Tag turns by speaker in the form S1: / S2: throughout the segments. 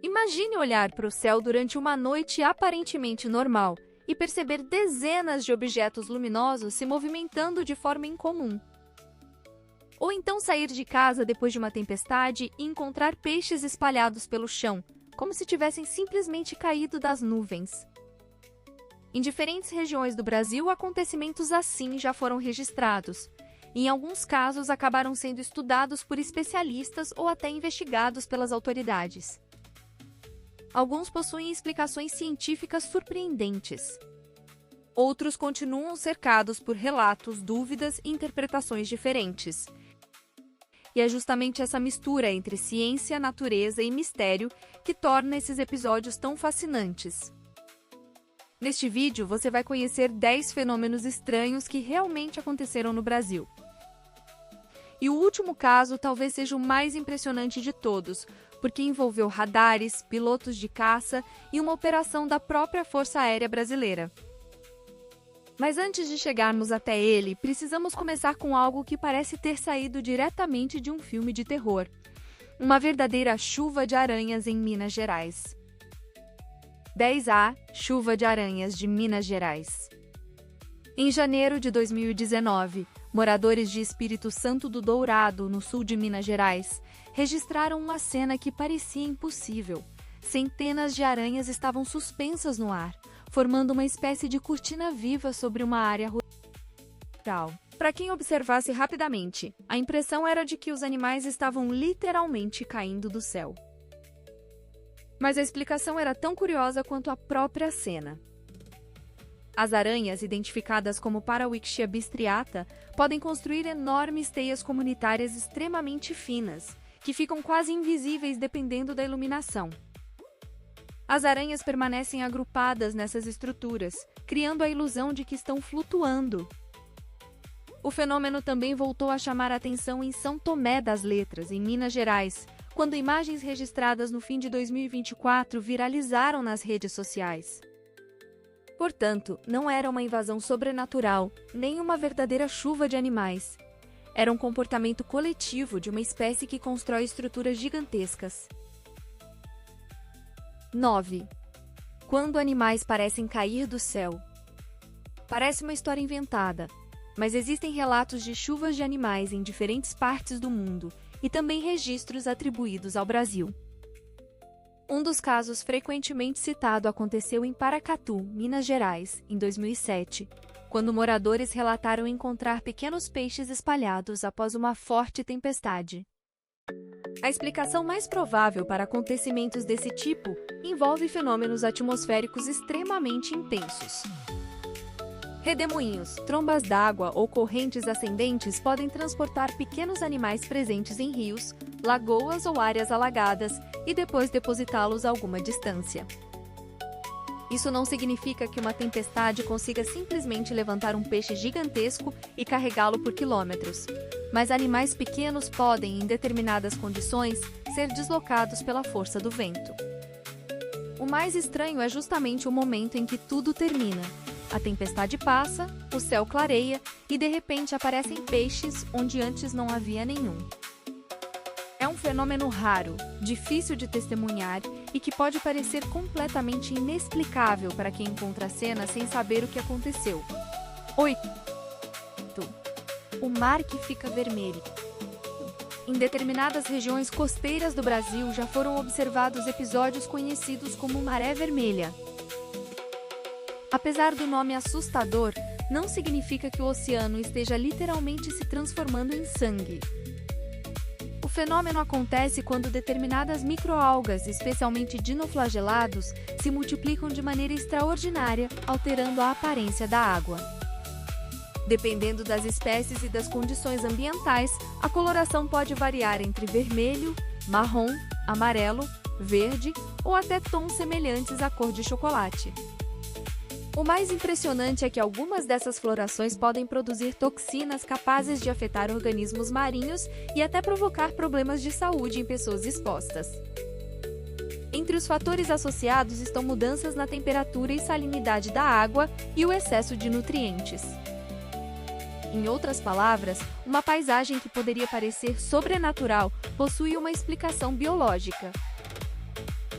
S1: Imagine olhar para o céu durante uma noite aparentemente normal e perceber dezenas de objetos luminosos se movimentando de forma incomum. Ou então sair de casa depois de uma tempestade e encontrar peixes espalhados pelo chão, como se tivessem simplesmente caído das nuvens. Em diferentes regiões do Brasil, acontecimentos assim já foram registrados. E, em alguns casos, acabaram sendo estudados por especialistas ou até investigados pelas autoridades. Alguns possuem explicações científicas surpreendentes. Outros continuam cercados por relatos, dúvidas e interpretações diferentes. E é justamente essa mistura entre ciência, natureza e mistério que torna esses episódios tão fascinantes. Neste vídeo, você vai conhecer 10 fenômenos estranhos que realmente aconteceram no Brasil. E o último caso talvez seja o mais impressionante de todos, porque envolveu radares, pilotos de caça e uma operação da própria Força Aérea Brasileira. Mas antes de chegarmos até ele, precisamos começar com algo que parece ter saído diretamente de um filme de terror. Uma verdadeira chuva de aranhas em Minas Gerais. 10A Chuva de Aranhas de Minas Gerais. Em janeiro de 2019, moradores de Espírito Santo do Dourado, no sul de Minas Gerais, registraram uma cena que parecia impossível. Centenas de aranhas estavam suspensas no ar, formando uma espécie de cortina viva sobre uma área rural. Para quem observasse rapidamente, a impressão era de que os animais estavam literalmente caindo do céu. Mas a explicação era tão curiosa quanto a própria cena. As aranhas, identificadas como Parawichia bistriata, podem construir enormes teias comunitárias extremamente finas, que ficam quase invisíveis dependendo da iluminação. As aranhas permanecem agrupadas nessas estruturas, criando a ilusão de que estão flutuando. O fenômeno também voltou a chamar a atenção em São Tomé das Letras, em Minas Gerais, quando imagens registradas no fim de 2024 viralizaram nas redes sociais. Portanto, não era uma invasão sobrenatural, nem uma verdadeira chuva de animais. Era um comportamento coletivo de uma espécie que constrói estruturas gigantescas. 9. Quando animais parecem cair do céu. Parece uma história inventada, mas existem relatos de chuvas de animais em diferentes partes do mundo e também registros atribuídos ao Brasil. Um dos casos frequentemente citado aconteceu em Paracatu, Minas Gerais, em 2007, quando moradores relataram encontrar pequenos peixes espalhados após uma forte tempestade. A explicação mais provável para acontecimentos desse tipo envolve fenômenos atmosféricos extremamente intensos. Redemoinhos, trombas d'água ou correntes ascendentes podem transportar pequenos animais presentes em rios, lagoas ou áreas alagadas e depois depositá-los a alguma distância. Isso não significa que uma tempestade consiga simplesmente levantar um peixe gigantesco e carregá-lo por quilômetros, mas animais pequenos podem, em determinadas condições, ser deslocados pela força do vento. O mais estranho é justamente o momento em que tudo termina. A tempestade passa, o céu clareia e de repente aparecem peixes onde antes não havia nenhum. É um fenômeno raro, difícil de testemunhar e que pode parecer completamente inexplicável para quem encontra a cena sem saber o que aconteceu. 8. O mar que fica vermelho. Em determinadas regiões costeiras do Brasil já foram observados episódios conhecidos como maré vermelha. Apesar do nome assustador, não significa que o oceano esteja literalmente se transformando em sangue. O fenômeno acontece quando determinadas microalgas, especialmente dinoflagelados, se multiplicam de maneira extraordinária, alterando a aparência da água. Dependendo das espécies e das condições ambientais, a coloração pode variar entre vermelho, marrom, amarelo, verde ou até tons semelhantes à cor de chocolate. O mais impressionante é que algumas dessas florações podem produzir toxinas capazes de afetar organismos marinhos e até provocar problemas de saúde em pessoas expostas. Entre os fatores associados estão mudanças na temperatura e salinidade da água e o excesso de nutrientes. Em outras palavras, uma paisagem que poderia parecer sobrenatural possui uma explicação biológica.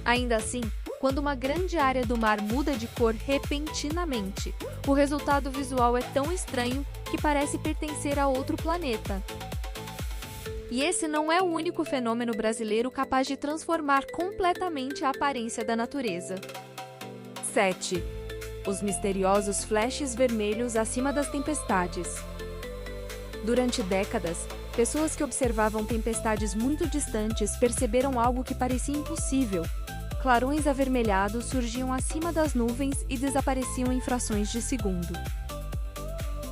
S1: Ainda assim, quando uma grande área do mar muda de cor repentinamente, o resultado visual é tão estranho que parece pertencer a outro planeta. E esse não é o único fenômeno brasileiro capaz de transformar completamente a aparência da natureza. 7. Os misteriosos flashes vermelhos acima das tempestades. Durante décadas, pessoas que observavam tempestades muito distantes perceberam algo que parecia impossível. Clarões avermelhados surgiam acima das nuvens e desapareciam em frações de segundo.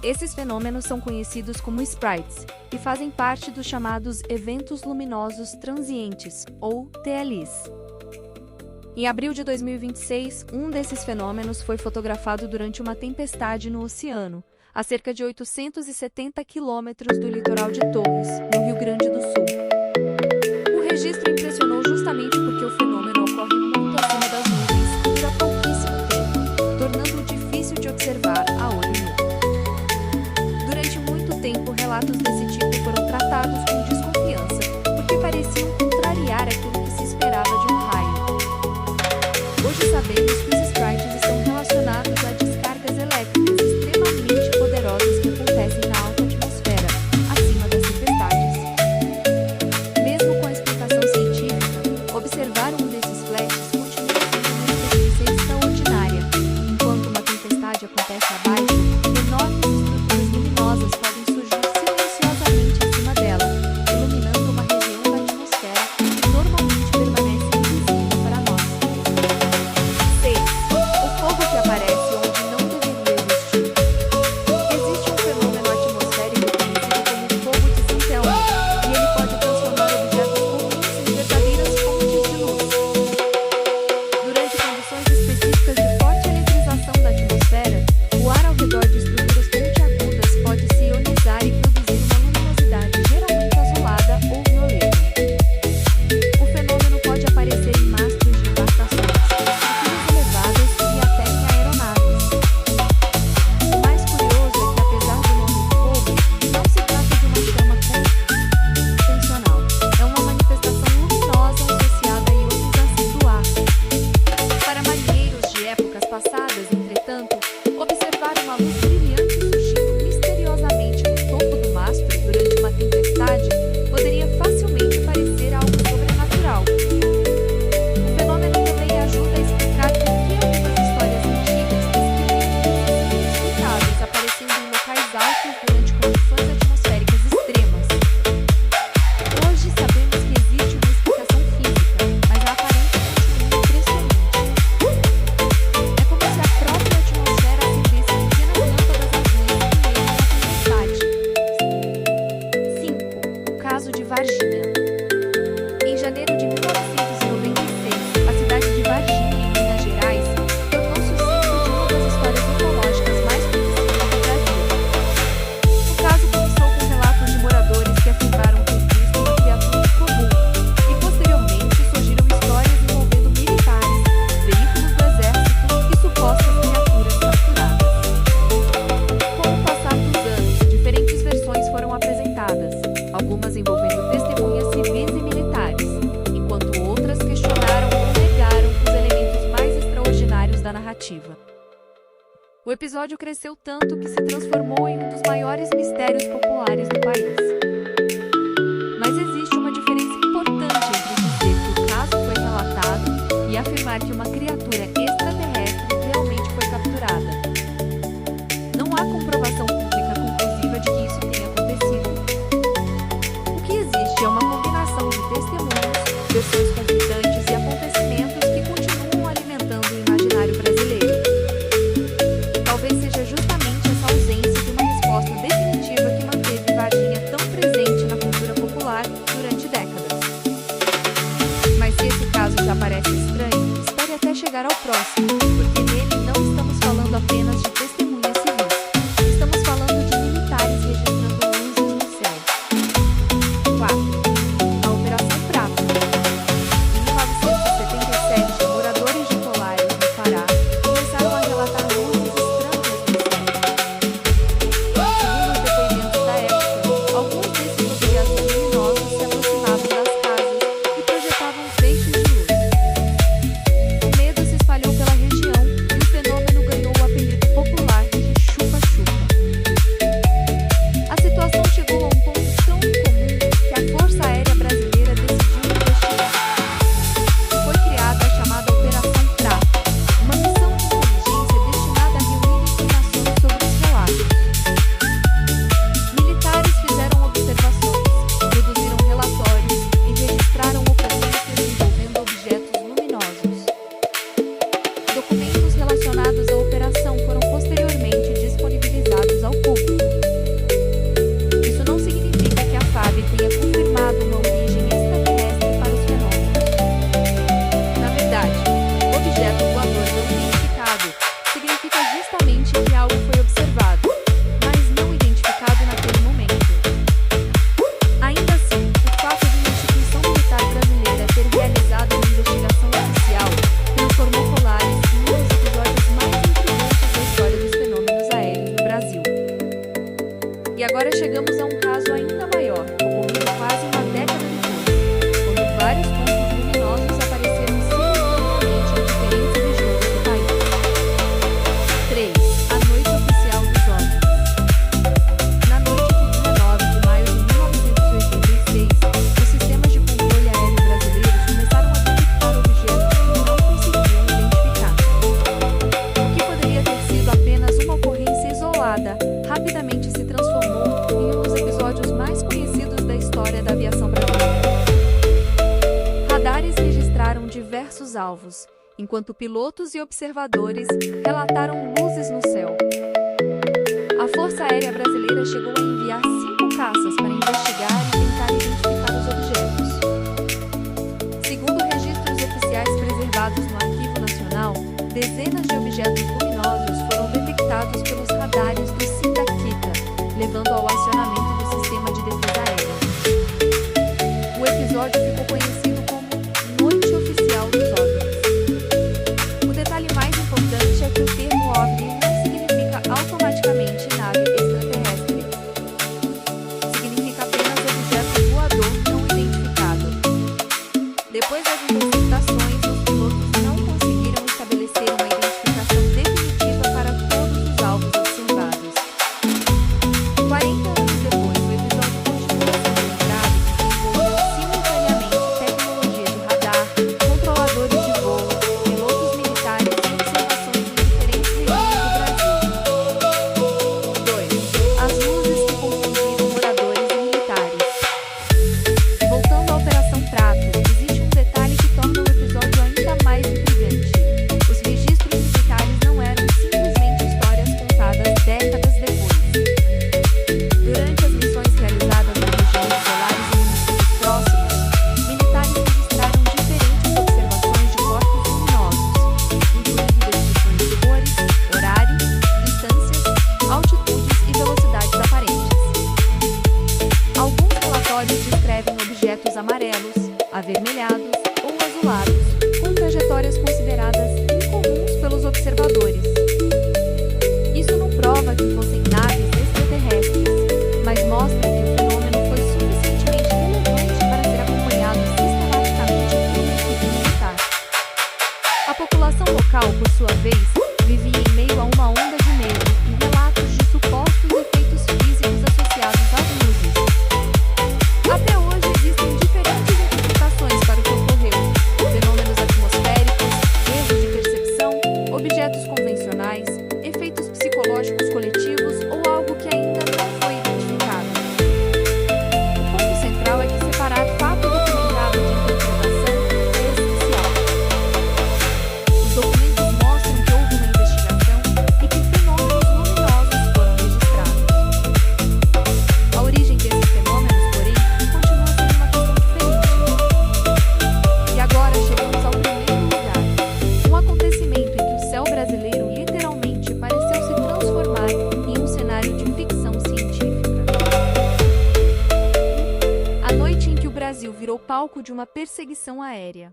S1: Esses fenômenos são conhecidos como sprites e fazem parte dos chamados eventos luminosos transientes, ou TLIs. Em abril de 2026, um desses fenômenos foi fotografado durante uma tempestade no oceano, a cerca de 870 quilômetros do litoral de Torres, no Rio Grande do Sul. O registro impressionou justamente porque o fenômeno ocorre muito acima das nuvens e dura pouquíssimo tempo, tornando-o difícil de observar a olho nu. Durante muito tempo, relatos desse tipo foram tratados com desconfiança, porque pareciam contrariar aquilo que se esperava de um raio. Hoje sabemos que os sprites estão relacionados a descargas elétricas extremamente poderosas que acontecem na alta atmosfera, acima das tempestades. Mesmo com a explicação científica, observar um desses flashes continua sendo uma experiência extraordinária. Enquanto uma tempestade acontece abaixo, enormes estruturas luminosas podem surgir silenciosamente acima dela, iluminando uma região da atmosfera que normalmente permanece invisível para nós. 6. O fogo que aparece onde não deveria existir. Existe um fenômeno atmosférico conhecido como fogo de São Telmo, e ele pode transformar objetos comuns em verdadeiras fontes de luz. Durante condições específicas de forte eletrização da atmosfera, o ar ao redor de estruturas pontiagudas pode se ionizar e produzir uma luminosidade geralmente azulada ou violeta. O fenômeno pode aparecer em mastros de embarcações, estruturas elevadas e até em aeronaves. O mais curioso é que, apesar do nome fogo, não se trata de uma chama convencional. É uma manifestação luminosa associada à ionização do ar. Para marinheiros de épocas passadas, entretanto, observar uma luz brilhante surgindo misteriosamente no topo do mastro durante uma tempestade poderia facilmente parecer algo sobrenatural. O fenômeno também ajuda a explicar por que algumas histórias antigas descreviam inexplicáveis aparecendo em locais altos durante condições atmosféricas extremas. Hoje sabemos que existe uma explicação física, mas a aparência continua impressionante. É como se a própria atmosfera acendesse pequenas lâmpadas azuis no meio de uma tempestade. 5. O caso de Varginha. Em janeiro de 1996, a cidade de Varginha, em Minas Gerais, tornou-se o centro de uma das histórias ufológicas mais conhecidas do Brasil. O caso começou com relatos de moradores que afirmaram ter visto uma criatura comum, e posteriormente surgiram histórias envolvendo militares, veículos do exército e supostas criaturas capturadas. Com o passar dos anos, diferentes versões foram apresentadas, algumas envolvendo testemunhas civis e militares, enquanto outras questionaram ou negaram os elementos mais extraordinários da narrativa. O episódio cresceu tanto que se transformou em um dos maiores mistérios populares do país. Mas existe uma diferença importante entre dizer que o caso foi relatado e afirmar que uma criatura extraterrestre realmente foi capturada. Não há comprovação pública conclusiva de que isso tenha acontecido. O que existe é uma combinação de testemunhos, versões conflitantes e acontecimentos que continuam alimentando o imaginário brasileiro. Talvez seja justamente essa ausência de uma resposta definitiva que manteve Varginha tão presente na cultura popular durante décadas. Mas se esse caso já parece estranho, espere até chegar ao próximo, porque nele não estamos falando apenas de testemunhas civis. Estamos falando de militares registrando luzes no céu. 4. A Operação Prato. Em 1977, moradores de Colares, no Pará, começaram a relatar luzes estranhas no céu. Segundo os depoimentos da época, alguns desses objetos luminosos se aproximavam das casas e projetavam feixes de luz. objeto voador não identificado significa justamente que algo foi observado, mas não identificado naquele momento. Ainda assim, o fato de uma instituição militar brasileira ter realizado uma investigação oficial transformou Polaris em um dos episódios mais intrigantes da história dos fenômenos aéreos no Brasil. E agora chegamos a um caso ainda maior, ocorrido quase uma década depois, quando vários pontos luminosos apareceram simultaneamente em diferentes regiões do país. 3. A Noite Oficial dos OVNIs. Na noite de 19 de maio de 1986, os sistemas de controle aéreo brasileiros começaram a detectar objetos que não conseguiam identificar. O que poderia ter sido apenas uma ocorrência isolada, rapidamente se transformou em um dos episódios mais conhecidos da história da aviação brasileira. Radares registraram diversos alvos, enquanto pilotos e observadores relataram luzes no céu. A Força Aérea Brasileira chegou a enviar 5 caças para investigar e tentar identificar os objetos. Segundo registros oficiais preservados no Arquivo Nacional, dezenas de objetos luminosos foram detectados pelos radares do Sindaquita, levando ao acionamento do Sistema de Defesa Aérea. O episódio ficou conhecido como Noite Oficial dos OVNIs. O detalhe mais importante é que o termo OVNI não significa automaticamente nave extraterrestre. Significa apenas objeto voador não identificado. Depois das interceptações, os pilotos não conseguiram estabelecer uma identificação definitiva para todos os alvos observados. 40 anos depois, o episódio continua sendo lembrado e desenvolvendo simultaneamente tecnologia de radar, controladores de voo, pilotos militares e observações em diferentes regiões do Brasil. 2. As luzes que confundiram moradores e militares. Voltando à Operação Prato, existe um detalhe que torna o episódio ainda mais intrigante. Os registros militares não eram simplesmente histórias contadas décadas depois. Durante as missões realizadas nas regiões polares e municípios próximos, militares registraram diferentes observações de corpos luminosos, incluindo descrições de cores, horários, distâncias, altitudes e velocidades aparentes. Alguns relatórios descrevem objetos amarelos, avermelhados ou azulados, com trajetórias consideradas incomuns pelos observadores. Isso não prova que fossem naves extraterrestres, mas mostra que o fenômeno foi suficientemente relevante para ser acompanhado sistematicamente por uma equipe militar. A população local, por sua vez, vivia em meio a uma onda de medo e relatos de supostos efeitos físicos associados às luzes. Até hoje existem diferentes interpretações para o que ocorreu: fenômenos atmosféricos, erros de percepção, objetos convencionais, efeitos psicológicos coletivos ou algo que ainda não foi identificado. O ponto central é que separar fato documentado de interpretação é essencial. Os documentos mostram que houve uma investigação e que fenômenos luminosos foram registrados. A origem desses fenômenos, porém, continua sendo uma questão diferente. E agora chegamos ao primeiro lugar, um acontecimento em que o céu brasileiro literalmente pareceu se transformar em um cenário de ficção científica. A noite em que o Brasil virou palco de uma perseguição aérea.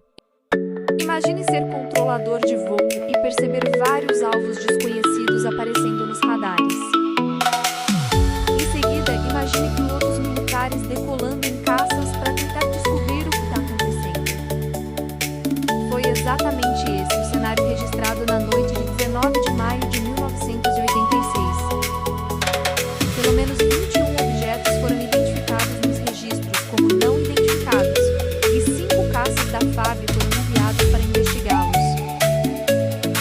S1: Imagine ser controlador de voo e perceber vários alvos desconhecidos aparecendo nos radares. Em seguida, imagine pilotos militares decolando em caças para tentar descobrir o que está acontecendo. Foi exatamente esse o cenário registrado na noite de 19 de maio de 1986. Pelo menos 21 objetos foram identificados nos registros como não identificados, e 5 caças da FAB foram enviadas para investigá-los.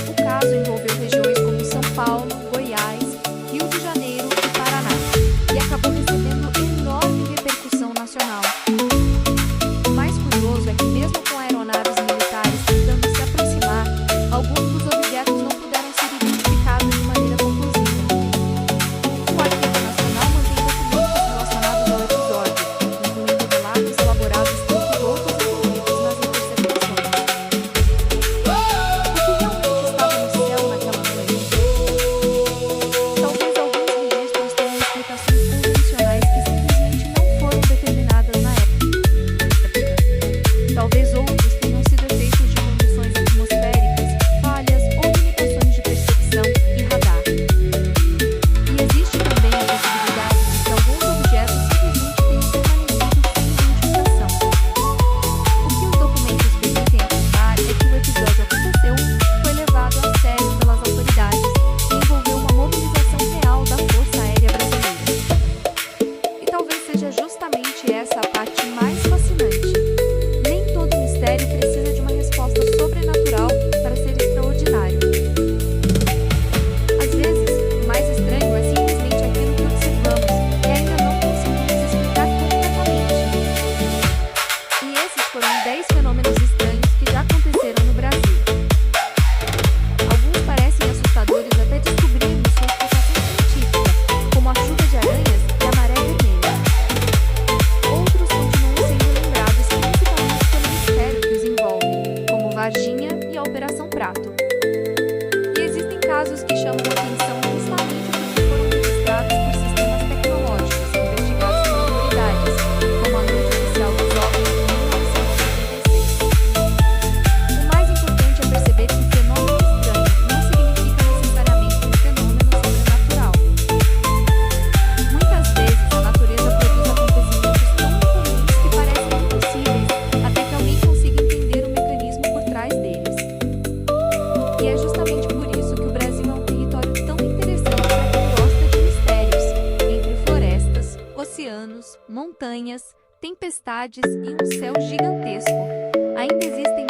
S1: O caso envolveu regiões como São Paulo, Goiás, Rio de Janeiro e Paraná, e acabou recebendo enorme repercussão nacional. O mais curioso é que, mesmo com aeronaves militares tentando se aproximar prato. E existem casos que chamam a atenção justamente porque foram registrados por sistemas tecnológicos investigados por autoridades, como a Noite Oficial dos OVNIs de 1986. O mais importante é perceber que fenômeno estranho não significa necessariamente um fenômeno sobrenatural. Muitas vezes a natureza produz acontecimentos tão incomuns que parecem impossíveis, até que alguém consiga entender o mecanismo por trás deles. E é justamente por isso que o Brasil é um território tão interessante para quem gosta de mistérios, entre florestas, oceanos, montanhas, tempestades e um céu gigantesco. Ainda existem